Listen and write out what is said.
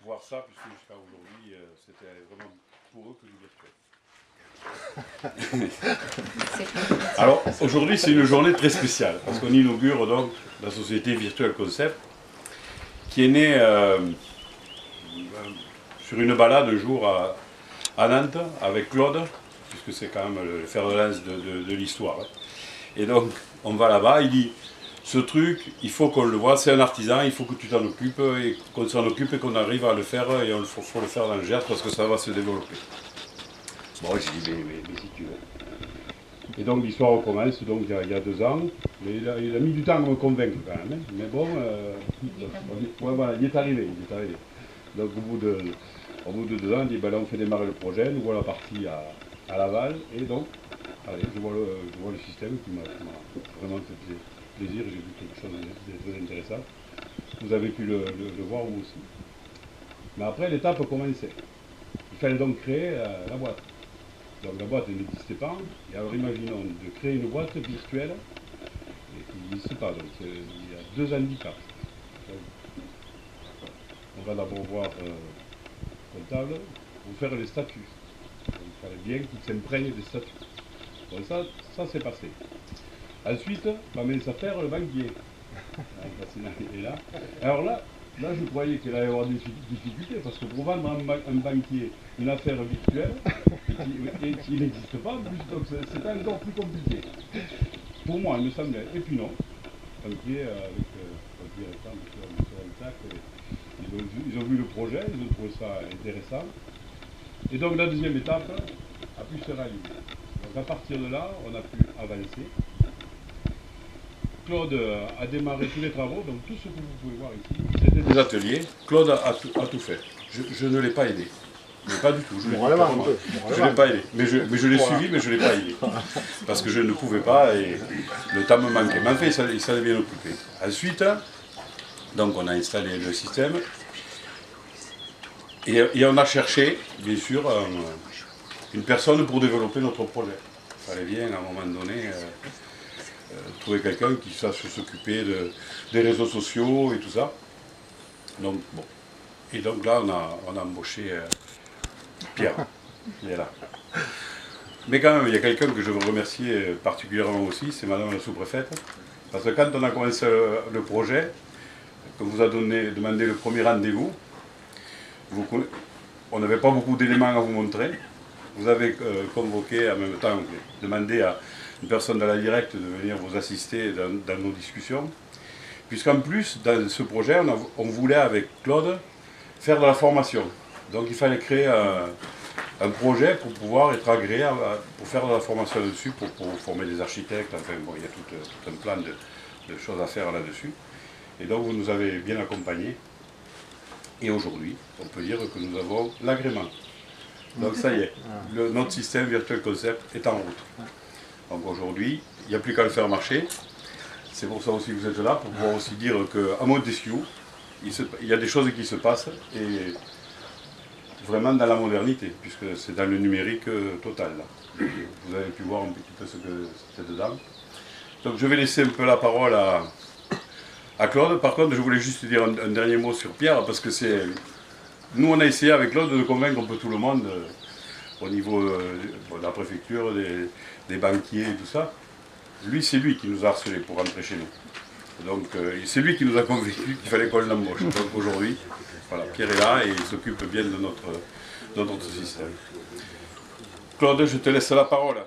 voir ça, puisque jusqu'à aujourd'hui, c'était vraiment pour eux que du virtuel. Alors, aujourd'hui, c'est une journée très spéciale, parce qu'on inaugure donc la société Virtual Concept, qui est née sur une balade un jour à Nantes, avec Claude, puisque c'est quand même le fer de lance de l'histoire. Et donc, on va là-bas, il dit, ce truc, il faut qu'on le voit, c'est un artisan, il faut que tu t'en occupes, et qu'on s'en occupe et qu'on arrive à le faire, et il faut le faire dans le Gers, parce que ça va se développer. Bon, j'ai dit, mais si tu veux. Et donc l'histoire recommence, donc il y a 2 ans, mais il a mis du temps à me convaincre quand même, hein. Mais bon, voilà, il est arrivé. Donc au bout de 2 ans, il dit, ben là on fait démarrer le projet, nous voilà partis à Laval, et donc, allez, je vois le système qui m'a vraiment fait plaisir, j'ai vu quelque chose de très intéressant. Vous avez pu le voir vous aussi. Mais après, l'étape commençait. Il fallait donc créer la boîte. Donc la boîte n'existait pas, et alors imaginons de créer une boîte virtuelle qui n'existe pas, donc il y a 2 handicaps. Donc, on va d'abord voir comptable pour faire les statuts. Donc, il fallait bien qu'il s'imprègne des statuts. Donc ça c'est passé. Ensuite, commence à faire le banquier. Et là, alors là, je croyais qu'il allait y avoir des difficultés, parce que pour vendre un banquier une affaire virtuelle, et qui n'existe pas, donc c'est encore plus compliqué. Pour moi, il me semblait. Et puis non, banquier avec le directeur, M. Elsac, ils ont vu le projet, ils ont trouvé ça intéressant. Et donc la deuxième étape a pu se réaliser. Donc à partir de là, on a pu avancer. Claude a démarré tous les travaux, donc tout ce que vous pouvez voir ici, c'était des ateliers. Claude a tout fait. Je ne l'ai pas aidé. Mais pas du tout, je ne l'ai pas aidé. Mais je l'ai suivi, mais je ne l'ai pas aidé. Parce que je ne pouvais pas et le temps me manquait. Mais en fait, il s'en est bien occupé. Ensuite, donc on a installé le système. Et on a cherché, bien sûr, une personne pour développer notre projet. Il fallait bien, à un moment donné, trouver quelqu'un qui sache s'occuper des réseaux sociaux et tout ça. Donc, bon. Et donc là, on a embauché Pierre, qui est là. Mais quand même, il y a quelqu'un que je veux remercier particulièrement aussi, c'est madame la sous-préfète. Parce que quand on a commencé le projet, qu'on vous a demandé le premier rendez-vous, on n'avait pas beaucoup d'éléments à vous montrer. Vous avez convoqué, en même temps, demandé à une personne de la directe de venir vous assister dans nos discussions. Puisqu'en plus, dans ce projet, on voulait, avec Claude, faire de la formation. Donc il fallait créer un projet pour pouvoir être agréé pour faire de la formation là-dessus, pour former des architectes. Enfin, bon, il y a tout un plan de choses à faire là-dessus. Et donc vous nous avez bien accompagnés. Et aujourd'hui, on peut dire que nous avons l'agrément. Donc ça y est, notre système Virtual Concept est en route. Donc aujourd'hui, il n'y a plus qu'à le faire marcher. C'est pour ça aussi que vous êtes là, pour pouvoir aussi dire qu'à Montesquieu, il y a des choses qui se passent, et vraiment dans la modernité, puisque c'est dans le numérique total. Là. Vous avez pu voir un petit peu ce que c'était dedans. Donc je vais laisser un peu la parole à Claude. Par contre, je voulais juste dire un dernier mot sur Pierre, parce que c'est... Nous, on a essayé avec Claude de convaincre un peu tout le monde au niveau de la préfecture, des banquiers et tout ça. Lui, c'est lui qui nous a harcelés pour rentrer chez nous. Donc, c'est lui qui nous a convaincus qu'il fallait qu'on l'embauche. Donc aujourd'hui, voilà, Pierre est là et il s'occupe bien de notre système. Claude, je te laisse la parole.